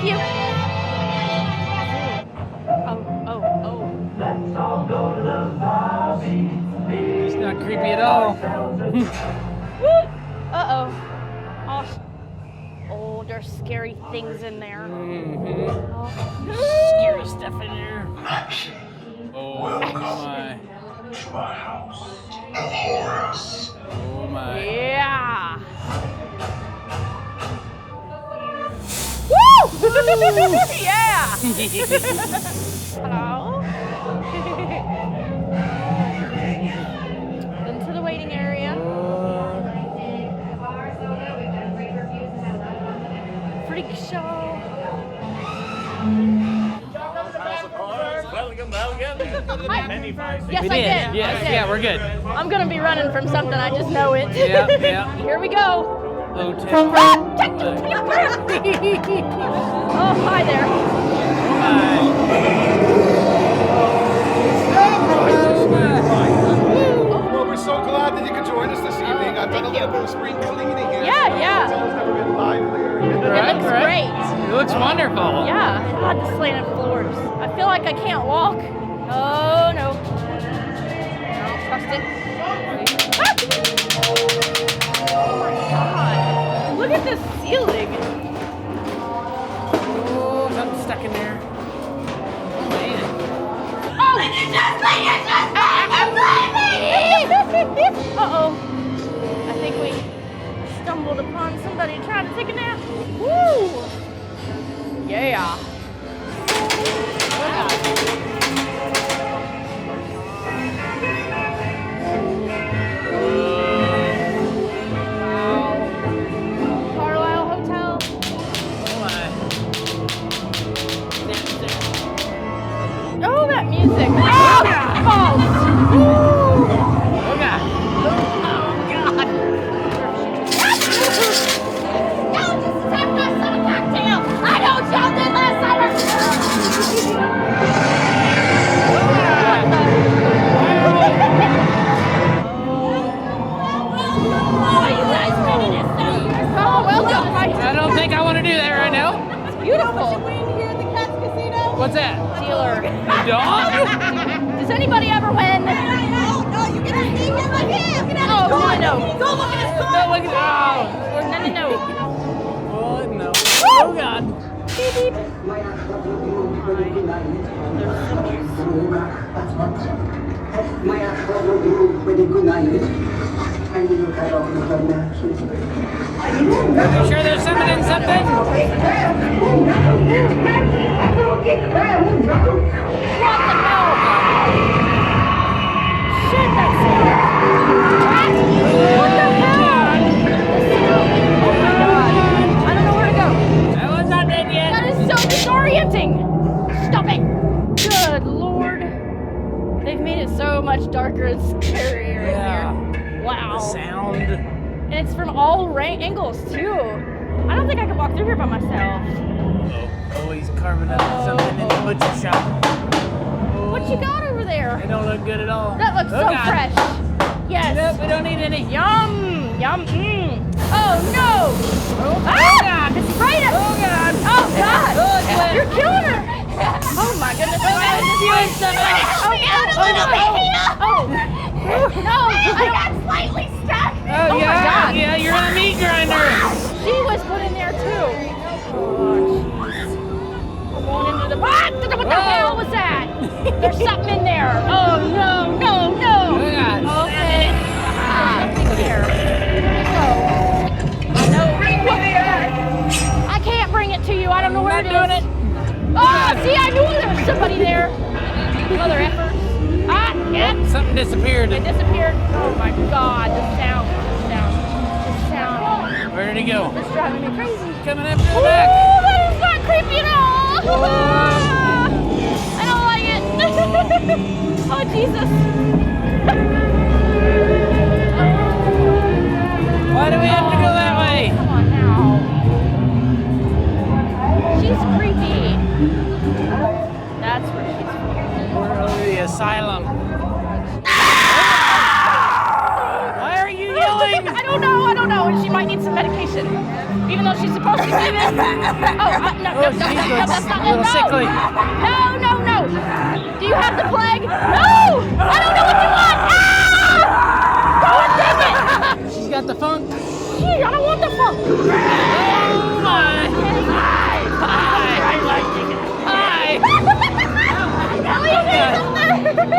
you. Oh. It's not creepy at all. Uh-oh. Oh, there's scary things in there. Scary stuff in there. Oh my. To my house of horrors. Oh my. Yeah. Woo! Yeah. Hello. Into the waiting area. Freak show. Yes, I did. Yes, yeah, we're good. I'm gonna be running from something. I just know it. Yeah. Here we go. Hotel. Oh, hi there. Well, we're so glad that you could join us this evening. I've done a little bit of spring cleaning here. Yeah. It's never been livelier. It looks great. It looks wonderful. Yeah. God, the slanted floors. I feel like I can't walk. Oh, no. I don't trust it. Oh, my God. Look at this ceiling. Oh, something's stuck in there. Oh, man. Oh! Uh-oh. I think we stumbled upon somebody trying to take a nap. Woo! Yeah. Carlisle Hotel. Oh, that music. Oh, God. I don't think I want to do that right now. Beautiful. What's that? Dealer. Dog? Does anybody ever win? No, you get to see him like him. Get out Oh, of his car. no. Go look at his car. No, look at No. Oh, no. Oh, God. Beep, beep. Are you sure there's something in something? What the hell? Shit, that's what the hell? Oh my God. I don't know where to go. That one's not dead yet. That is so disorienting. Stop it. Good Lord. They've made it so much darker and scarier in here. Wow. The sound. And it's from all angles too. I don't think I could walk through here by myself. Oh, he's carving up something in the butcher shop. What you got over there? They don't look good at all. That looks so God. fresh. Yes. Nope, we don't need any. Yum. Oh no. God. It's right up. Oh, God. Oh God. Oh, God. You're killing her. Oh my goodness. Doing something. No. I got slightly stuck. Oh, my yeah. God. Yeah, you're a meat grinder. She was put in there too. Oh, jeez. I'm going into the. What the hell was that? There's something in there. Oh no. Oh, God. Okay. There's nothing there. No. I can't bring it to you. I don't know where it is. Not doing it. Oh, see, I knew there was somebody there. Mother effer. Yep. Something disappeared. It disappeared. Oh my God, the sound. Where did he go? It's driving me crazy. Coming after the Oh, back. that is not creepy at all. I don't like it. Oh, Jesus. Why do we have to go that way? Come on now. She's creepy. That's where she's from. We're over the asylum. Why are you yelling? I don't know. And she might need some medication. Even though she's supposed to give it. no, Oh, she looks that's not a little sickly. No. Do you have the plague? No! I don't know what you want! Ah! God damn it! She's got the funk. Gee, I don't want the funk. Oh my.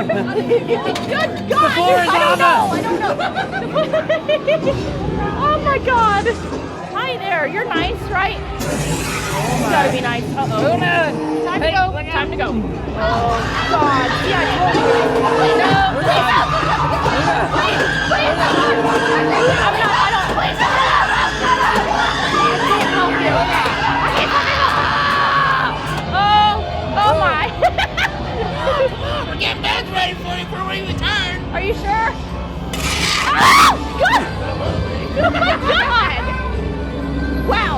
Good God! The floor is I don't lava. know. Oh my God! Hi there. You're nice, right? You gotta be nice. Oh Uh-oh. no. Time to Hey, go. look Time out. to go. Oh God! See, I told you. No, please help. Please. I'm not. I don't. Please help. I can't help you. I can't fucking help. Oh my. We're getting beds ready for you before we return. Are you sure? Oh God! Oh my God! Wow.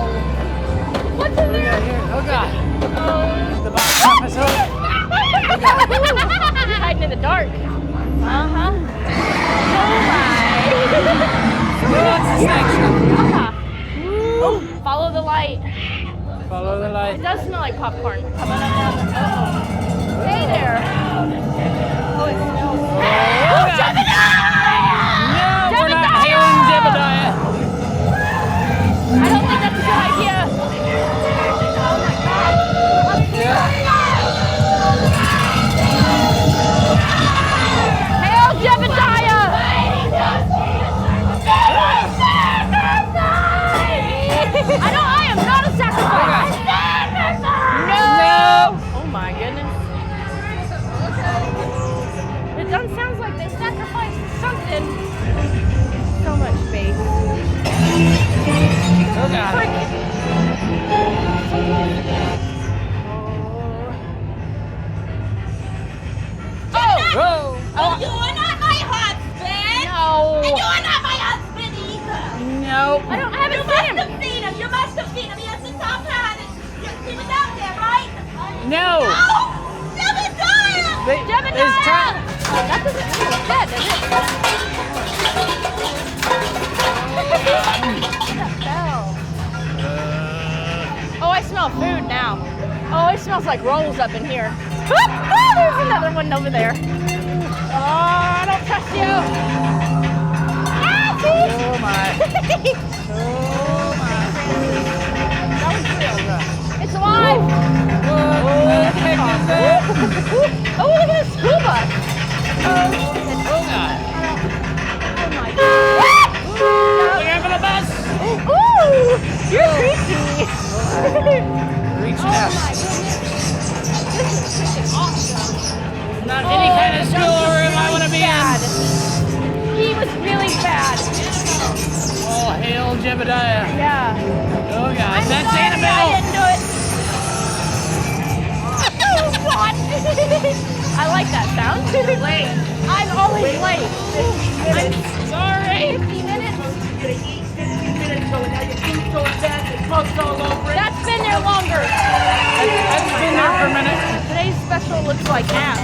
What's in there? Here. Oh God. The box office. You're hiding in the dark. Uh-huh. Oh my. What's this next? Oh, follow the light. Follow the It light. does smell like popcorn. Coming up down the Hey there. Oh, it smells. Oh, Jebediah! No, we're not hailing Jebediah. I don't think that's a good idea. Oh my God. Hail Jebediah! I am not a sacrifice. No. Oh my goodness. It done sounds like they sacrificed something. So much space. Oh God. Whoa. Oh, you are not my husband. No. And you are not my husband either. No. I haven't seen him. You must have seen him. He has the top hat. He was out there, right? No. Oh, Jebediah! Jebediah! It's time. Oh, that doesn't mean it's dead, does it? That bell. Oh, I smell food now. Oh, it smells like rolls up in here. There's another one over there. Oh, I don't trust you. Ah, see? Oh my. Oh my. That was real. It's alive. What the heck is that? Oh, look at this school bus. Oh God. Oh my God. Look out for the bus. Ooh, you're creepy. Reach Oh out. my goodness. This is freaking awesome. Not any kind of schoolroom I want to be bad. in. He was really bad. Oh, hail Jebediah. Yeah. Oh God. I'm That's sorry Annabelle. I didn't do it. Oh God. I like that sound. Late. I'm always late. I'm Sorry. 50 minutes. 15 minutes ago, and now your food's going bad, the smoke's all over it. That's been there longer. That's been there for a minute. Today's special looks like ass.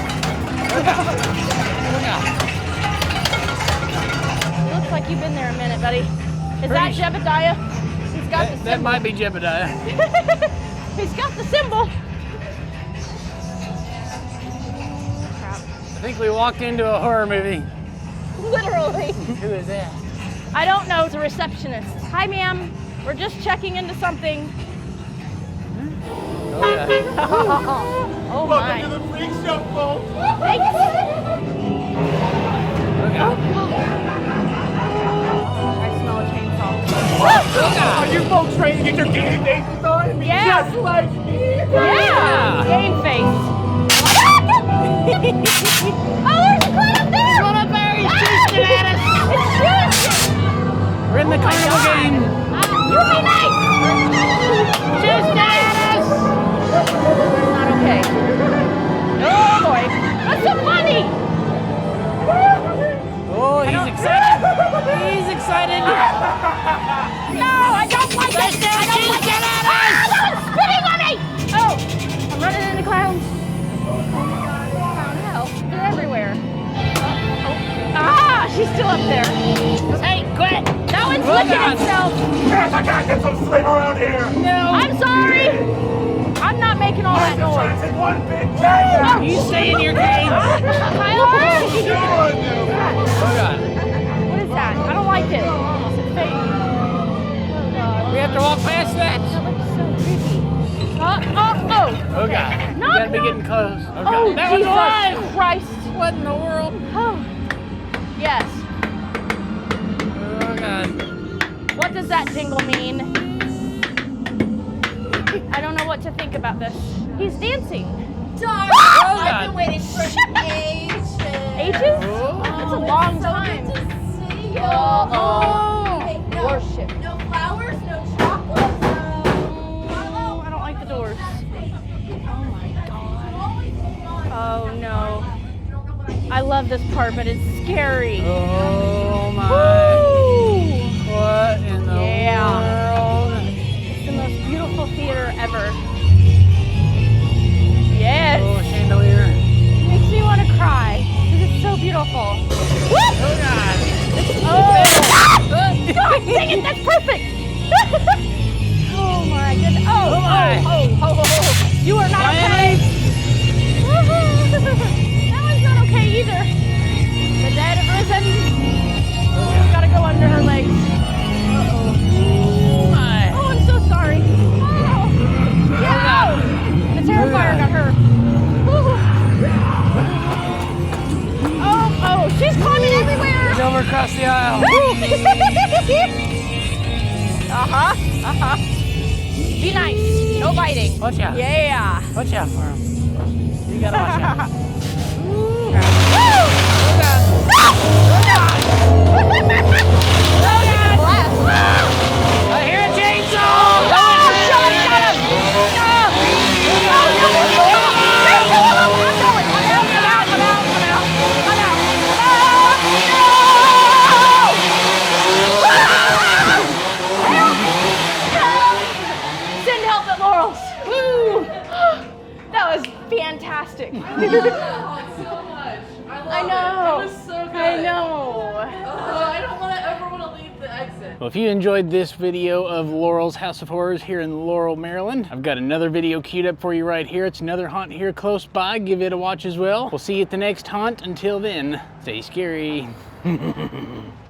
It looks like you've been there a minute, buddy. Is that Pretty- Jebediah? He's got the That symbol. might be Jebediah. He's got the symbol. I think we walked into a horror movie. Literally. Who is that? I don't know. It's a receptionist. Hi, ma'am. We're just checking into something. Oh yeah. Oh Welcome to my. the freak show, folks. Thanks. Oh God. I smell a chainsaw. Oh God. Are you folks ready to get your game faces on? Yeah. Just like me. Yeah. Game face. Oh, there's a clown up there. One up there, he's shooting at us. It's shooting. We're in the carnival game. You be nice. Shooting at us. Not okay. Oh boy. That's so funny. Oh, he's excited. He's excited. No, I don't like it. I don't like it. Ah, no, it's spitting on me. Oh, I'm running into clowns. Clown hell. They're everywhere. Oh. Ah, she's still up there. Hey, quit. That one's It's licking itself. Yes, I gotta get some sleep around here. No. I'm sorry. I'm not making all that noise. It's one big cage. You stay in your cage. Tyler! Oh God. What is that? I don't like it. It's fake. We have to walk past that. That looks so creepy. Oh. Oh God. You Knock, gotta be knock. getting close. Oh, God. Oh, That was Jesus alive. Christ. What in the world? Oh. Yes. Oh God. What does that jingle mean? I don't know what to think about this. He's dancing. Darn, God. I've been waiting for ages. Ages? Oh. That's a long time. Good to see you. Oh. Hey, no, Worship. no flowers, no chocolates, I don't like the doors. Oh my God. Oh no. I love this part, but it's scary. Oh my. Woo! What in the world? It's the most beautiful theater ever. Yes. Oh, chandelier. It makes me want to cry because it's so beautiful. Oh God. Oh. God dang it, that's perfect. Oh my goodness. Oh, Oh, my. oh. You are not okay. That one's not okay either. The dead have risen. Gotta go under her legs. Oh my. Oh, I'm so sorry. Oh. Yeah. The Terrifier got her. Oh, she's climbing everywhere. He's over across the aisle. Uh-huh. Be nice. No biting. Watch out. Yeah. Watch out for him. You gotta watch out. I hear a chainsaw! Send help at Laurel's. Woo! That was fantastic. So much. I love know. It was so good. I know. I don't ever want to leave the exit. Well, if you enjoyed this video of Laurel's House of Horrors here in Laurel, Maryland, I've got another video queued up for you right here. It's another haunt here close by. Give it a watch as well. We'll see you at the next haunt. Until then, stay scary.